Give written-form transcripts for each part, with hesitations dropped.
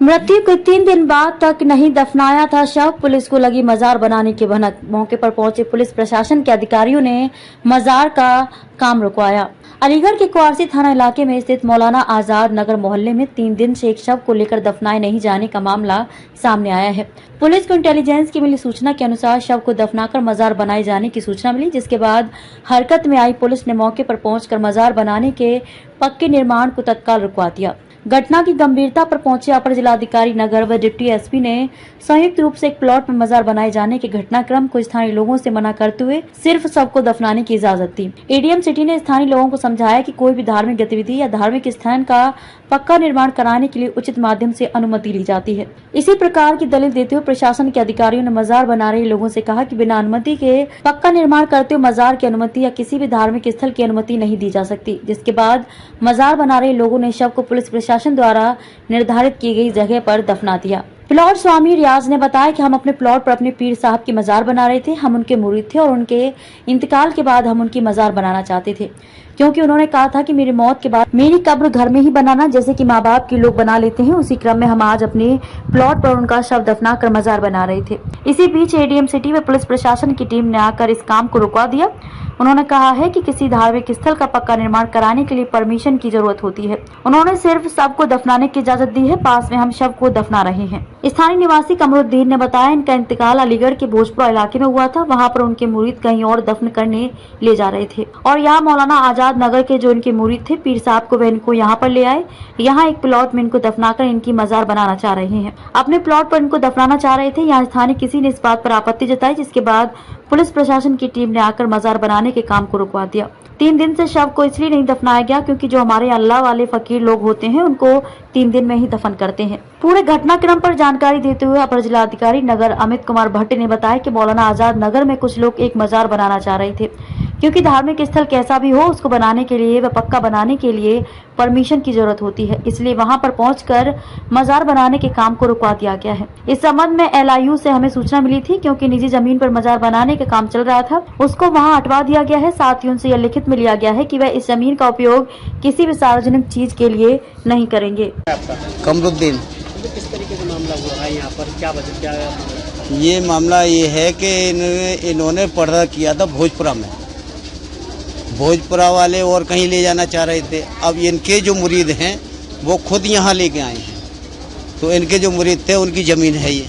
मृत्यु के 3 दिन बाद तक नहीं दफनाया था शव, पुलिस को लगी मजार बनाने की भनक। मौके पर पहुंचे पुलिस प्रशासन के अधिकारियों ने मजार का काम रुकवाया। अलीगढ़ के कुआरसी थाना इलाके में स्थित मौलाना आजाद नगर मोहल्ले में 3 दिन से एक शव को लेकर दफनाए नहीं जाने का मामला सामने आया है। पुलिस को इंटेलिजेंस की मिली सूचना के अनुसार शव को दफनाकर मजार बनाए जाने की सूचना मिली, जिसके बाद हरकत में आई पुलिस ने मौके पर पहुंचकर मजार बनाने के पक्के निर्माण को तत्काल रुकवा दिया। घटना की गंभीरता पर पहुंचे अपर जिलाधिकारी नगर व डिप्टी एसपी ने संयुक्त रूप से एक प्लॉट में मजार बनाए जाने के घटनाक्रम को स्थानीय लोगों से मना करते हुए सिर्फ सबको दफनाने की इजाजत दी। एडीएम सिटी ने स्थानीय लोगों को समझाया कि कोई भी धार्मिक गतिविधि या धार्मिक स्थान का पक्का निर्माण कराने के लिए उचित माध्यम से अनुमति ली जाती है। इसी प्रकार की दलील देते हुए प्रशासन के अधिकारियों ने मजार बना रहे लोगों से कहा कि बिना अनुमति के पक्का निर्माण करते हुए मजार की अनुमति या किसी भी धार्मिक स्थल की अनुमति नहीं दी जा सकती। जिसके बाद मजार बना रहे लोगों ने शव को पुलिस प्रशासन द्वारा निर्धारित की गई जगह पर दफना दिया। प्लॉट स्वामी रियाज ने बताया कि हम अपने प्लॉट पर अपने पीर साहब की मजार बना रहे थे। हम उनके मुरीद थे और उनके इंतकाल के बाद हम उनकी मजार बनाना चाहते थे, क्योंकि उन्होंने कहा था कि मेरी मौत के बाद मेरी कब्र घर में ही बनाना, जैसे कि माँ बाप के लोग बना लेते हैं। उसी क्रम में हम आज अपने प्लॉट पर उनका शव दफना कर मजार बना रहे थे। इसी बीच एडीएम सिटी व पुलिस प्रशासन की टीम ने आकर इस काम को रुकवा दिया। उन्होंने कहा है कि किसी धार्मिक स्थल का पक्का निर्माण कराने के लिए परमिशन की जरूरत होती है। उन्होंने सिर्फ शव को दफनाने की इजाजत दी है। पास में हम शव को दफना रहे हैं। स्थानीय निवासी कमरुद्दीन ने बताया इनका इंतकाल अलीगढ़ के भोजपुरा इलाके में हुआ था। वहां पर उनके मुरीद कहीं और दफन करने ले जा रहे थे और यहाँ मौलाना आजाद नगर के जो इनके मुरीद थे पीर साहब को वह इनको यहाँ पर ले आए। यहाँ एक प्लॉट में इनको दफनाकर इनकी मजार बनाना चाह रहे हैं। अपने प्लॉट पर इनको दफनाना चाह रहे थे। यहाँ स्थानीय किसी ने इस बात पर आपत्ति जताई, जिसके बाद पुलिस प्रशासन की टीम ने आकर मजार बनाने के काम को रुकवा दिया। 3 दिन से शव को इसलिए नहीं दफनाया गया क्योंकि जो हमारे अल्लाह वाले फकीर लोग होते हैं उनको 3 दिन में ही दफन करते हैं। पूरे घटनाक्रम पर जानकारी देते हुए अपर जिलाधिकारी नगर अमित कुमार भट्ट ने बताया कि मौलाना आजाद नगर में कुछ लोग एक मजार बनाना चाह रहे थे, क्योंकि धार्मिक स्थल कैसा भी हो उसको बनाने के लिए व पक्का बनाने के लिए परमिशन की जरूरत होती है, इसलिए वहां पर पहुंचकर मजार बनाने के काम को रुकवा दिया गया है। इस संबंध में LIU से हमें सूचना मिली थी, क्योंकि निजी जमीन पर मजार बनाने का काम चल रहा था, उसको वहां हटवा दिया गया है। साथ ही उनसे यह लिखित में लिया गया है कि वह इस जमीन का उपयोग किसी भी सार्वजनिक चीज के लिए नहीं करेंगे। कमरुद्दीन, किस तरीके का मामला हुआ है यहाँ पर, क्या वजह क्या है? ये मामला ये है कि इन्होंने पर्दा किया था भोजपुरा में। भोजपुरा वाले और कहीं ले जाना चाह रहे थे। अब इनके जो मुरीद हैं वो खुद यहाँ लेके आए हैं, तो इनके जो मुरीद थे उनकी ज़मीन है ये,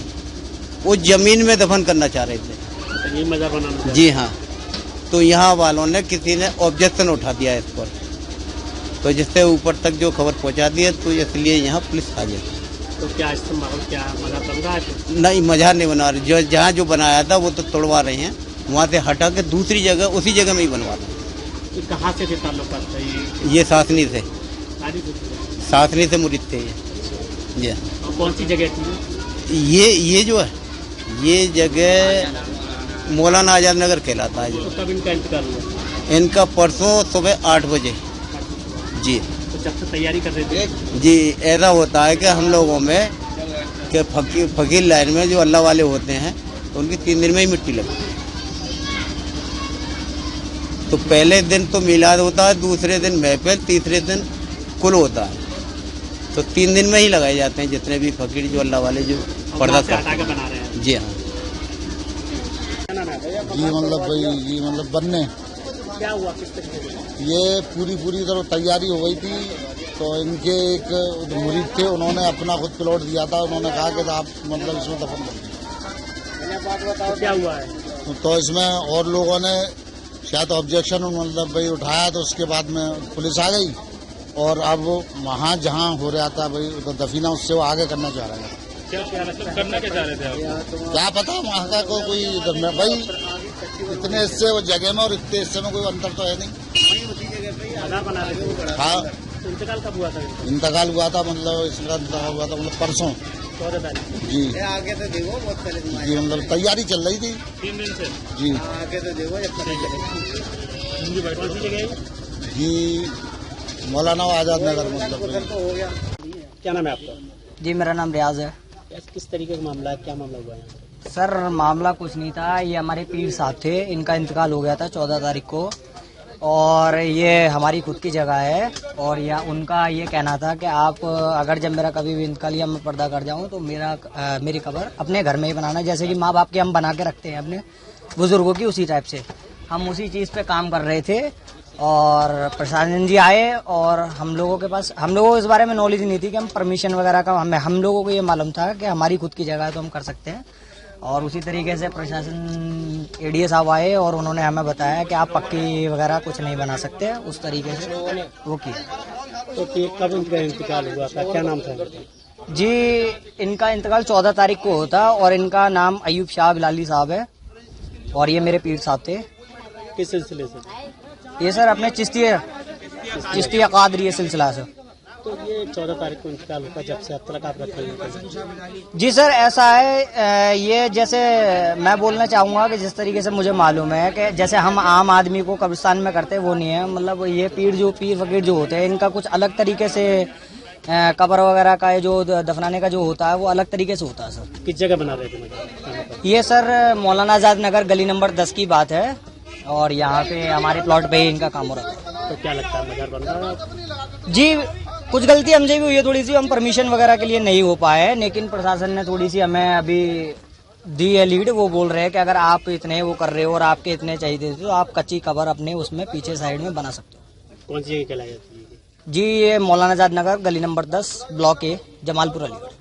उस ज़मीन में दफन करना चाह रहे थे। ये मजार बनाना? जी हाँ। तो यहाँ वालों ने किसी ने ऑब्जेक्शन उठा दिया इस पर, तो जिससे ऊपर तक जो खबर पहुँचा दी है, तो इसलिए यहाँ पुलिस आ गई। तो क्या इस माहौल क्या मजार बन रहा है? नहीं, मजार नहीं बना रहे। जो जहाँ जो बनाया था वो तो तोड़वा रहे हैं, वहाँ से हटा के दूसरी जगह उसी जगह में ही बनवा रहे हैं। ये कहाँ से थे ताल्लुकात है? ये सासनी से, सासनी से मुरीद थे ये। और कौन सी जगह थी ये जो है ये जगह मौलाना आजाद नगर कहलाता है। तो कब इनका इंतकाल हुआ? इनका परसों सुबह 8 बजे। जी। तो जब से तैयारी कर रहे थे? जी, ऐसा होता है कि हम लोगों में कि फकीर लाइन में जो अल्लाह वाले होते हैं तो उनकी 3 दिन में ही मिट्टी लगती है। तो पहले दिन तो मिलाद होता है, दूसरे दिन महफिल, तीसरे दिन कुल होता है। तो 3 दिन में ही लगाए जाते हैं जितने भी फकीर जो अल्लाह वाले जो पर्दा करते बना रहे हैं। जी हाँ। जी मतलब बनने क्या हुआ, किस तरीके से? ये पूरी तरह तैयारी हो गई थी। तो इनके एक मुरीद थे, उन्होंने अपना खुद प्लॉट दिया था। उन्होंने कहा कि आप मतलब इसमें दफन कर। क्या हुआ है? तो इसमें और लोगों ने शायद ऑब्जेक्शन मतलब भाई उठाया, तो उसके बाद में पुलिस आ गई और अब वहाँ जहाँ हो रहा था भाई तो दफीना, उससे वो आगे करना चाह रहे हैं। क्या करना क्या चाह रहे थे आप? क्या पता वहाँ का कोई भाई इतने हिस्से वो जगह में और इतने हिस्से में कोई अंतर तो है नहीं। मजार बना रहे थे? हाँ। तो इंतकाल कब हुआ था? इंतकाल हुआ था मतलब इसका इंतकाल हुआ था मतलब परसों 14 तारीख। जी। आगे तो देखो बहुत पहले जी, मतलब तैयारी चल रही थी 3 दिन से। जी। आगे तो देखो कौन सी जगह? जी, मौलाना आजाद नगर मतलब। हो गया। क्या नाम है आपका? जी, मेरा नाम रियाज है। किस तरीके का मामला है, क्या मामला हुआ है? सर, मामला कुछ नहीं था। ये हमारे पीर साहब थे, इनका इंतकाल हो गया था 14 तारीख को। और ये हमारी खुद की जगह है। और यह उनका ये कहना था कि आप अगर जब मेरा कभी भी इंतकाल या मैं पर्दा कर जाऊं तो मेरी कब्र अपने घर में ही बनाना, जैसे कि माँ बाप के हम बना के रखते हैं अपने बुजुर्गों की, उसी टाइप से हम उसी चीज़ पे काम कर रहे थे। और प्रशासन जी आए और हम लोगों को इस बारे में नॉलेज नहीं थी कि हम परमिशन वगैरह का, हम लोगों को ये मालूम था कि हमारी खुद की जगह है तो हम कर सकते हैं। और उसी तरीके से प्रशासन एडीए साहब आए और उन्होंने हमें बताया कि आप पक्की वगैरह कुछ नहीं बना सकते, उस तरीके से वो किया। तो कब इनका इंतकाल हुआ था, क्या नाम था? जी इनका इंतकाल 14 तारीख को होता और इनका नाम अयूब शाह बिलाली साहब है और ये मेरे पीर साहब थे। किस सिलसिले से? ये सर अपने चिश्तिया कादरी सिलसिला से। तो ये 14 तारीख को इंतकाल होगा, जब से अब तक आप रखे हैं? जी सर ऐसा है, ये जैसे मैं बोलना चाहूँगा कि जिस तरीके से मुझे मालूम है कि जैसे हम आम आदमी को कब्रिस्तान में करते हैं वो नहीं है, मतलब ये पीर फकीर जो होते हैं इनका कुछ अलग तरीके से कब्र वगैरह का जो दफनाने का जो होता है वो अलग तरीके से होता है सर। किस जगह बना रहे थे? ये सर मौलाना आजाद नगर गली नंबर 10 की बात है और यहाँ पे हमारे प्लॉट पे ही इनका काम हो रहा है। तो क्या लगता है मजार बन रहा है? जी कुछ गलती हमसे भी हुई है थोड़ी सी, हम परमिशन वगैरह के लिए नहीं हो पाए, लेकिन प्रशासन ने थोड़ी सी हमें अभी दी है लीड। वो बोल रहे हैं कि अगर आप इतने वो कर रहे हो और आपके इतने चाहिए तो आप कच्ची कब्र अपने उसमें पीछे साइड में बना सकते हो। कौन सी जगह कहलाई जाती है? जी ये मौलाना आजाद नगर गली नंबर 10 ब्लॉक ए जमालपुर अलीगढ़।